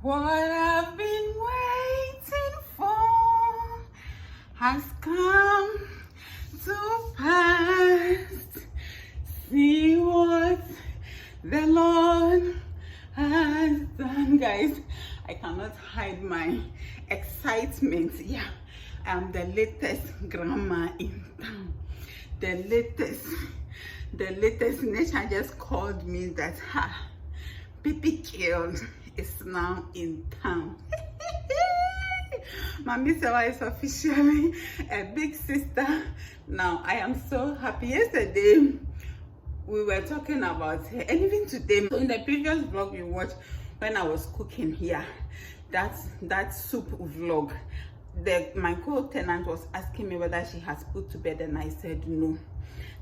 What I've been waiting for has come to pass. See what the Lord has done. Guys, I cannot hide my excitement. Yeah, I'm the latest grandma in town. The latest Nature just called me that Baby Girl is now in town. Mommy Sewa is officially a big sister now. I am so happy. Yesterday we were talking about her, and even today, so in the previous vlog we watched when I was cooking here, that soup vlog, my co-tenant was asking me whether she has put to bed, and I said no,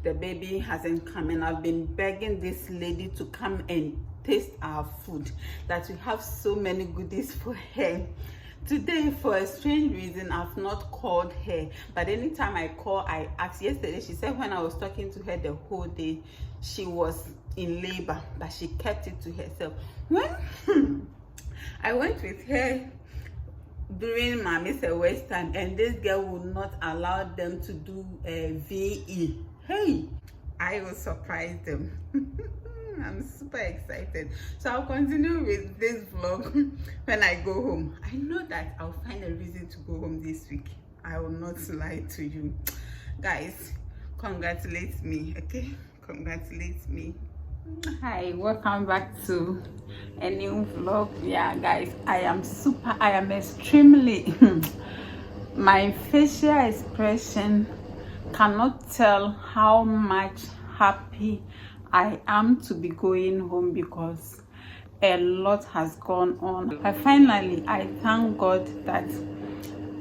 the baby hasn't come, and I've been begging this lady to come and taste our food, that we have so many goodies for her. Today, for a strange reason, I've not called her, but anytime I call, I ask. Yesterday she said when I was talking to her the whole day, she was in labor, but she kept it to herself. When I went with her during my Mr. Western, and this girl would not allow them to do a VE. Hey, I will surprise them. I'm super excited. So I'll continue with this vlog when I go home. I know that I'll find a reason to go home this week. I will not lie to you. Guys, congratulate me, okay? Congratulate me. Hi, welcome back to a new vlog. Yeah, guys, I am extremely my facial expression cannot tell how much happy I am to be going home, because a lot has gone on. I thank God that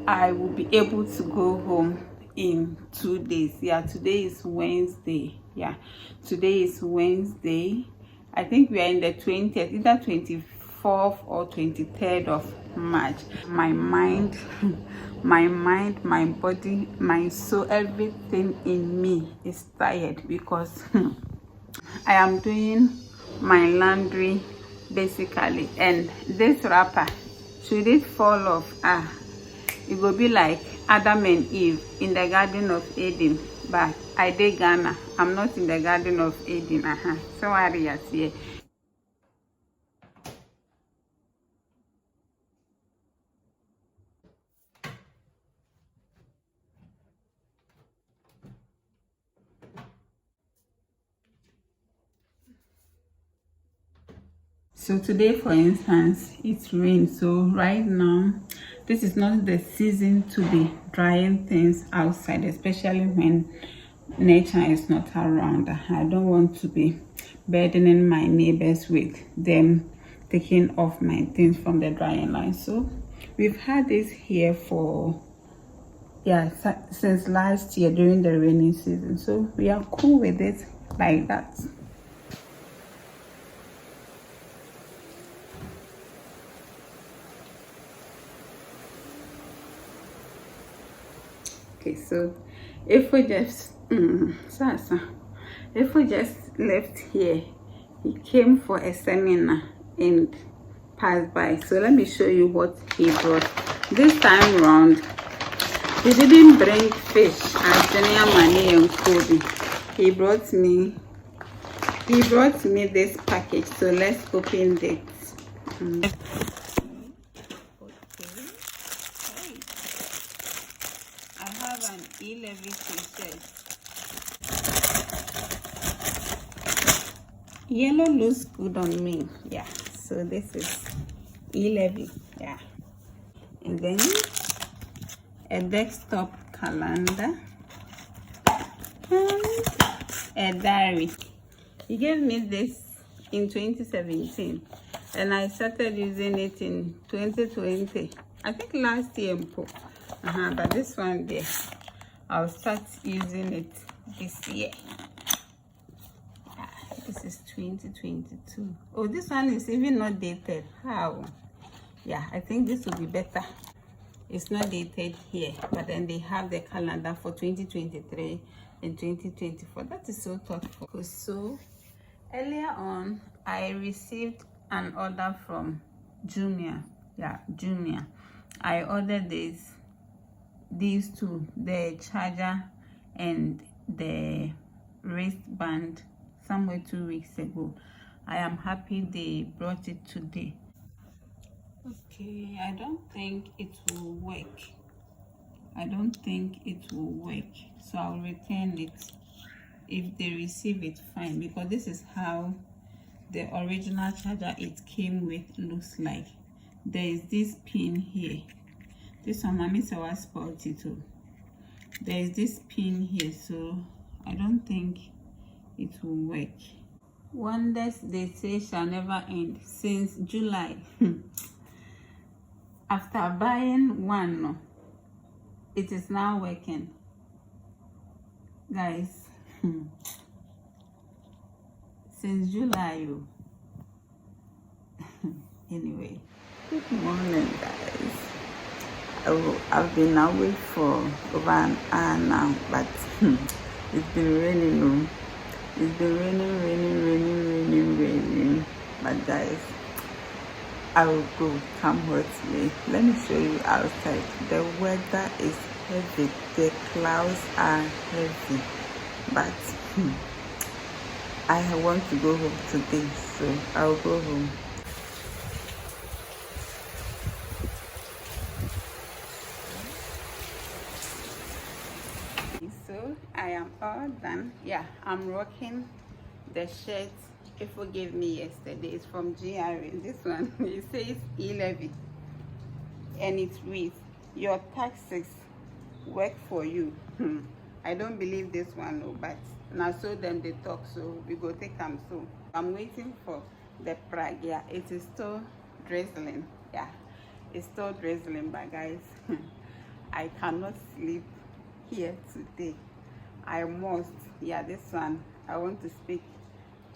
I will be able to go home in 2 days. Yeah, today is Wednesday. Yeah, today is Wednesday. I think we are in the 20th, either 24th or 23rd of March. My mind, my body, my soul, everything in me is tired, because I am doing my laundry basically, and this wrapper, should it fall off, it will be like Adam and Eve in the Garden of Eden, but I did Ghana. I'm not in the Garden of Eden. So I see. So today, for instance, it's rain. So right now, this is not the season to be drying things outside, especially when Nature is not around. I don't want to be burdening my neighbors with them taking off my things from the drying line. So we've had this here for since last year during the rainy season. So we are cool with it like that. Okay, so if we just left here, he came for a seminar and passed by. So let me show you what he brought. This time round, he didn't bring fish as Jenia Mani and Kobe. He brought me this package. So let's open it. I have an E-Levy t-shirt. Yellow looks good on me. Yeah, so this is E-Levy. Yeah, and then a desktop calendar and a diary. He gave me this in 2017, and I started using it in 2020. I think last year, but this one there, I'll start using it this year. This is 2022. Oh, this one is even not dated. How? Yeah, I think this will be better. It's not dated here, but then they have the calendar for 2023 and 2024. That is so thoughtful. So earlier on, I received an order from Jumia. Yeah, Jumia. I ordered these two, the charger and the wristband, somewhere 2 weeks ago. I am happy they brought it today. Okay, I don't think it will work. I don't think it will work, so I'll return it. If they receive it, fine, because this is how the original charger it came with looks like. There is this pin here. This one mommy said was spotty too. There is this pin here, so I don't think it will work. Wonders they say shall never end. Since July, after buying one, it is now working, guys. Since July. Anyway, good morning, guys. I've been away for over an hour now, but it's been raining. It's been raining. But guys, I will go come what may. Let me show you outside. The weather is heavy. The clouds are heavy, but I want to go home today, so I'll go home. So I am all done. Yeah, I'm rocking the shirt Ifo gave me yesterday. It's from GRA. This one, it says e-levy, and it reads, your taxes work for you. I don't believe this one, no, but now so them they talk, so we go take them. So I'm waiting for the Prague. Yeah, it is still drizzling. Yeah, it's still drizzling, but guys, I cannot sleep here today. I must. Yeah, this one I want to speak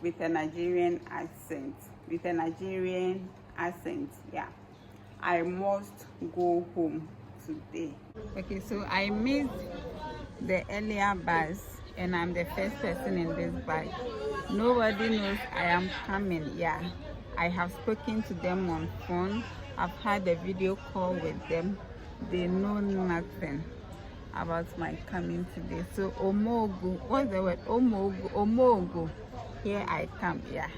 with a Nigerian accent. Yeah, I must go home today. Okay, so I missed the earlier bus and I'm the first person in this bus. Nobody knows I am coming. Yeah, I have spoken to them on phone. I've had a video call with them. They know nothing about my coming today. So Omogu, what's the word? Omogu. Here I come. Yeah,